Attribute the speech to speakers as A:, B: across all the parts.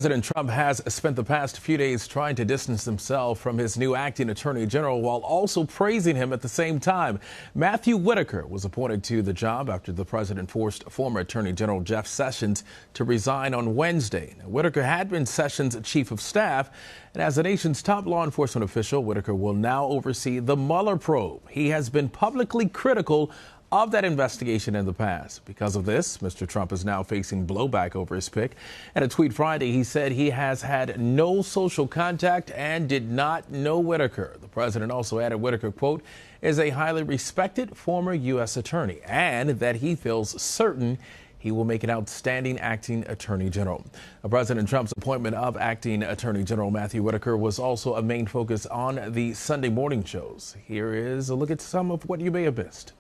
A: President Trump has spent the past few days trying to distance himself from his new acting attorney general while also praising him at the same time. Matthew Whitaker was appointed to the job after the president forced former Attorney General Jeff Sessions to resign on Wednesday. Now, Whitaker had been Sessions' chief of staff, and as the nation's top law enforcement official, Whitaker will now oversee the Mueller probe. He has been publicly critical of that investigation in the past. Because of this, Mr. Trump is now facing blowback over his pick. In a tweet Friday, he said he has had no social contact and did not know Whitaker. The president also added Whitaker, quote, is a highly respected former U.S. attorney, and that he feels certain he will make an outstanding acting attorney general. President Trump's appointment of acting attorney general Matthew Whitaker was also a main focus on the Sunday morning shows. Here is a look at some of what you may have missed.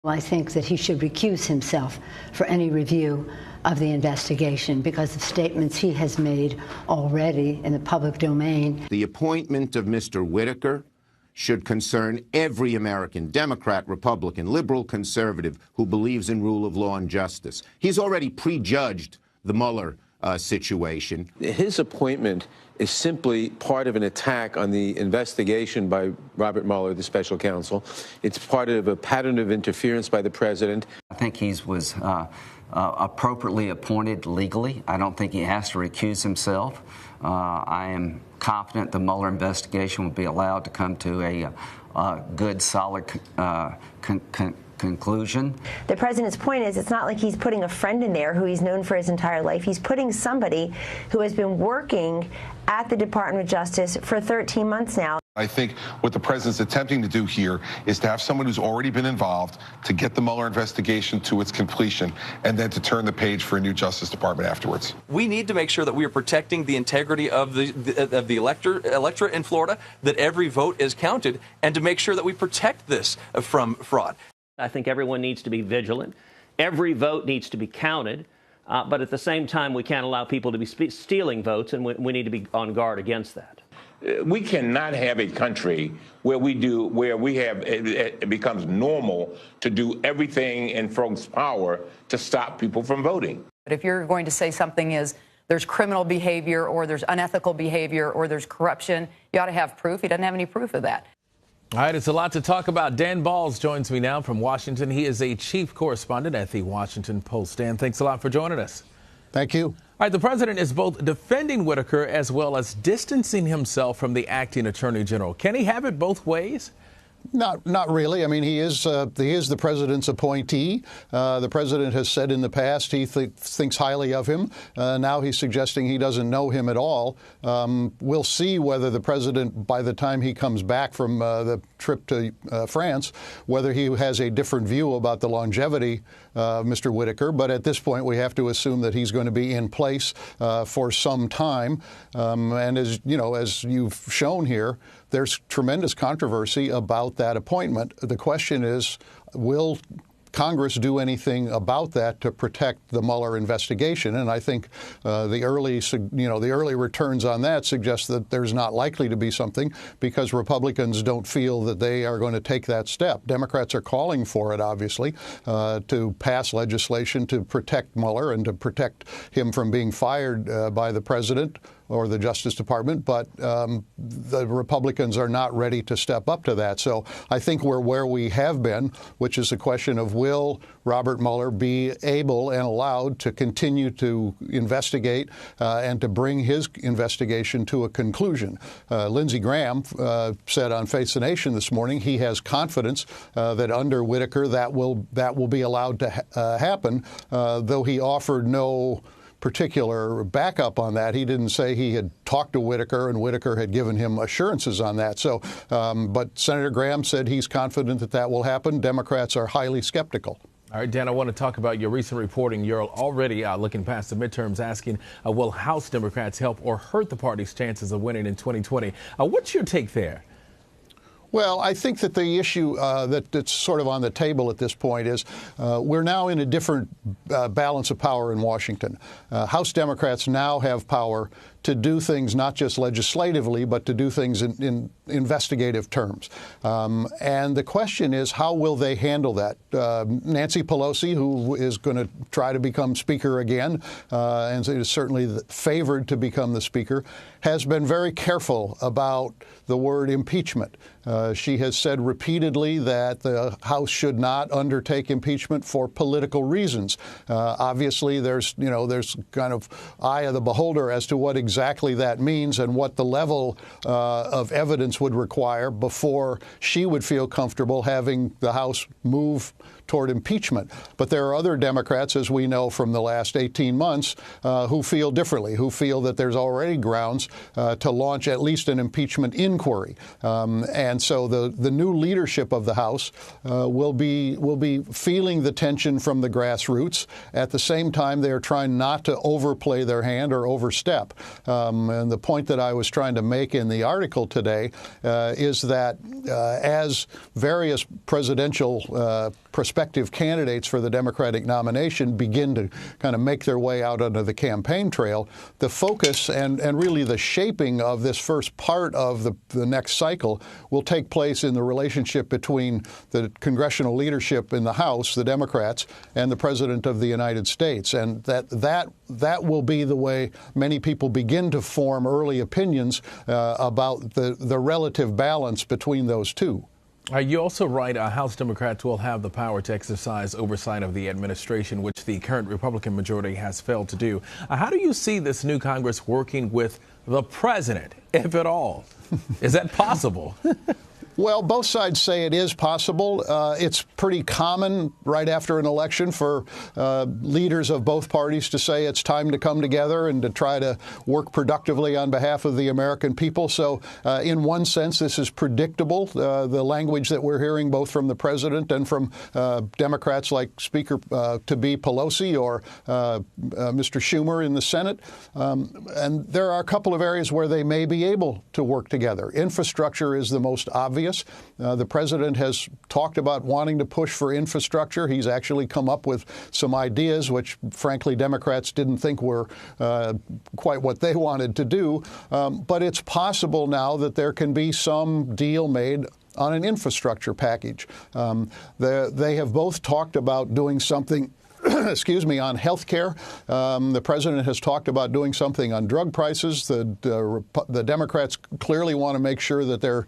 B: I think that he should recuse himself for any review of the investigation because of statements he has made already in the public domain.
C: The appointment of Mr. Whitaker should concern every American, Democrat, Republican, liberal, conservative, who believes in rule of law and justice. He's already prejudged the Mueller situation.
D: His appointment is simply part of an attack on the investigation by Robert Mueller, the special counsel. It's part of a pattern of interference by the president.
E: I think he was appropriately appointed legally. I don't think he has to recuse himself. I am confident the Mueller investigation will be allowed to come to a good, solid conclusion.
F: The president's point is it's not like he's putting a friend in there who he's known for his entire life. He's putting somebody who has been working at the Department of Justice for 13 months now.
G: I think what the president's attempting to do here is to have someone who's already been involved to get the Mueller investigation to its completion and then to turn the page for a new Justice Department afterwards.
H: We need to make sure that we are protecting the integrity of the electorate in Florida, that every vote is counted, and to make sure that we protect this from fraud.
I: I think everyone needs to be vigilant. Every vote needs to be counted. But at the same time, we can't allow people to be stealing votes, and we need to be on guard against that.
J: We cannot have a country where it becomes normal to do everything in folks' power to stop people from voting.
K: But if you're going to say something is there's criminal behavior or there's unethical behavior or there's corruption, you ought to have proof. He doesn't have any proof of that.
A: All right, it's a lot to talk about. Dan Balz joins me now from Washington. He is a chief correspondent at the Washington Post. Dan, thanks a lot for joining us.
L: Thank you.
A: All right, the president is both defending Whitaker as well as distancing himself from the acting attorney general. Can he have it both ways?
L: Not really. I mean, he is the president's appointee. The president has said in the past he thinks highly of him. Now he's suggesting he doesn't know him at all. We'll see whether the president, by the time he comes back from the trip to France, whether he has a different view about the longevity of Mr. Whitaker. But at this point, we have to assume that he's going to be in place for some time. And as you know, as you've shown here, there's tremendous controversy about that appointment. The question is, will Congress do anything about that to protect the Mueller investigation? And I think the early returns on that suggest that there's not likely to be something because Republicans don't feel that they are going to take that step. Democrats are calling for it, obviously, to pass legislation to protect Mueller and to protect him from being fired by the president or the Justice Department, but the Republicans are not ready to step up to that. So I think we're where we have been, which is the question of will Robert Mueller be able and allowed to continue to investigate and to bring his investigation to a conclusion. Lindsey Graham said on Face the Nation this morning he has confidence that under Whitaker that will be allowed to happen, though he offered no particular backup on that. He didn't say he had talked to Whitaker and Whitaker had given him assurances on that. So, but Senator Graham said he's confident that that will happen. Democrats are highly skeptical.
A: All right, Dan, I want to talk about your recent reporting. You're already looking past the midterms, asking, will House Democrats help or hurt the party's chances of winning in 2020? What's your take there?
L: Well, I think that the issue that's sort of on the table at this point is we're now in a different balance of power in Washington. House Democrats now have power to do things not just legislatively, but to do things in investigative terms. And the question is, how will they handle that? Nancy Pelosi, who is going to try to become Speaker again, and is certainly favored to become the Speaker, has been very careful about the word impeachment. She has said repeatedly that the House should not undertake impeachment for political reasons. Obviously, there's kind of eye of the beholder as to what exactly that means and what the level of evidence would require before she would feel comfortable having the House move toward impeachment. But there are other Democrats, as we know from the last 18 months, who feel differently, who feel that there's already grounds to launch at least an impeachment inquiry. And so the new leadership of the House will be feeling the tension from the grassroots. At the same time, they are trying not to overplay their hand or overstep. And the point that I was trying to make in the article today is that as various presidential prospective candidates for the Democratic nomination begin to kind of make their way out onto the campaign trail, the focus and really the shaping of this first part of the next cycle will take place in the relationship between the congressional leadership in the House, the Democrats, and the President of the United States. And that will be the way many people begin to form early opinions about the relative balance between those two.
A: You also write House Democrats will have the power to exercise oversight of the administration, which the current Republican majority has failed to do. How do you see this new Congress working with the president, if at all? Is that possible?
L: Well, both sides say it is possible. It's pretty common right after an election for leaders of both parties to say it's time to come together and to try to work productively on behalf of the American people. So in one sense, this is predictable, the language that we're hearing both from the president and from Democrats like Speaker-to-be Pelosi or Mr. Schumer in the Senate. And there are a couple of areas where they may be able to work together. Infrastructure is the most obvious. The president has talked about wanting to push for infrastructure. He's actually come up with some ideas which, frankly, Democrats didn't think were quite what they wanted to do. But it's possible now that there can be some deal made on an infrastructure package. They have both talked about doing something on health care. The president has talked about doing something on drug prices. The Democrats clearly want to make sure that there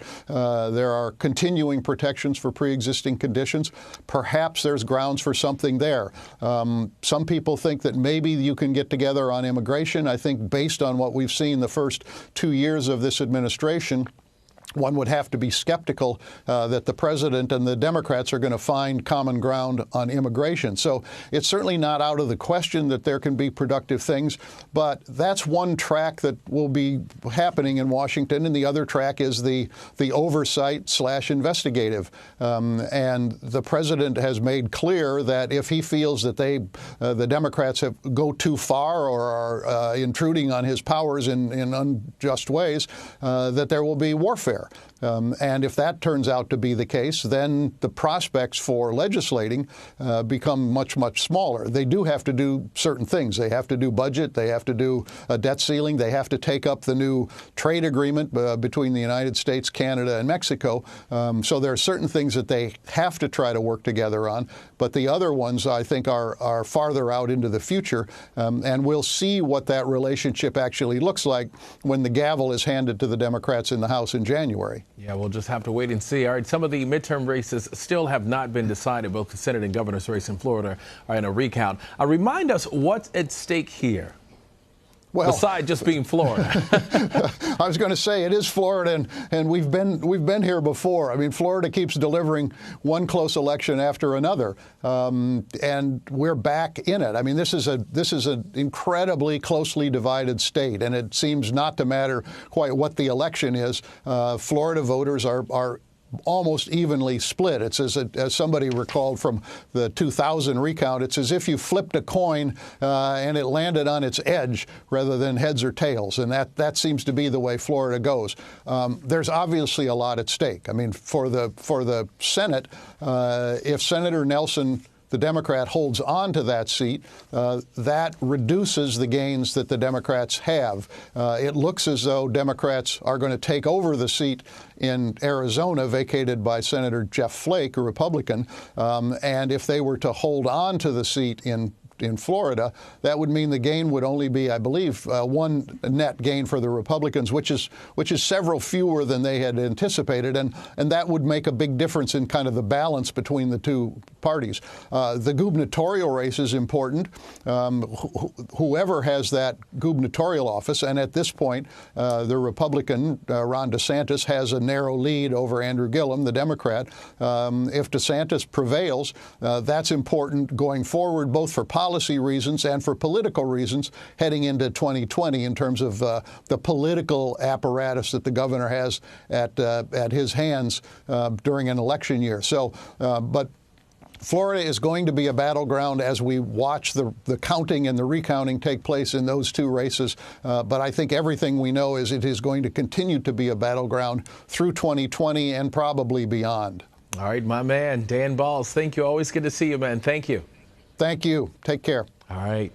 L: are continuing protections for pre-existing conditions. Perhaps there's grounds for something there. Some people think that maybe you can get together on immigration. I think based on what we've seen the first 2 years of this administration, one would have to be skeptical that the president and the Democrats are going to find common ground on immigration. So it's certainly not out of the question that there can be productive things, but that's one track that will be happening in Washington, and the other track is the oversight/investigative. And the president has made clear that if he feels that the Democrats go too far or are intruding on his powers in unjust ways, that there will be warfare. And if that turns out to be the case, then the prospects for legislating become much, much smaller. They do have to do certain things. They have to do budget. They have to do a debt ceiling. They have to take up the new trade agreement between the United States, Canada, and Mexico. So there are certain things that they have to try to work together on. But the other ones, I think, are farther out into the future. And we'll see what that relationship actually looks like when the gavel is handed to the Democrats in the House in January.
A: Yeah, we'll just have to wait and see. All right, some of the midterm races still have not been decided. Both the Senate and governor's race in Florida are in a recount. Remind us what's at stake here. Well, besides just being Florida.
L: I was going to say it is Florida, and we've been here before. I mean, Florida keeps delivering one close election after another, and we're back in it. I mean, this is an incredibly closely divided state, and it seems not to matter quite what the election is. Florida voters are almost evenly split. It's as somebody recalled from the 2000 recount, it's as if you flipped a coin and it landed on its edge rather than heads or tails. And that seems to be the way Florida goes. There's obviously a lot at stake. I mean, for the Senate, if Senator Nelson the Democrat holds on to that seat, that reduces the gains that the Democrats have. It looks as though Democrats are going to take over the seat in Arizona, vacated by Senator Jeff Flake, a Republican, and if they were to hold on to the seat in Florida, that would mean the gain would only be, I believe, one net gain for the Republicans, which is several fewer than they had anticipated, and that would make a big difference in kind of the balance between the two parties. The gubernatorial race is important. Whoever has that gubernatorial office, and at this point, the Republican, Ron DeSantis, has a narrow lead over Andrew Gillum, the Democrat. If DeSantis prevails, that's important going forward, both for policy reasons and for political reasons heading into 2020 in terms of the political apparatus that the governor has at his hands during an election year. So, but Florida is going to be a battleground as we watch the counting and the recounting take place in those two races. But I think everything we know is it is going to continue to be a battleground through 2020 and probably beyond.
A: All right, my man, Dan Balz, thank you. Always good to see you, man. Thank you.
L: Thank you. Take care.
A: All right.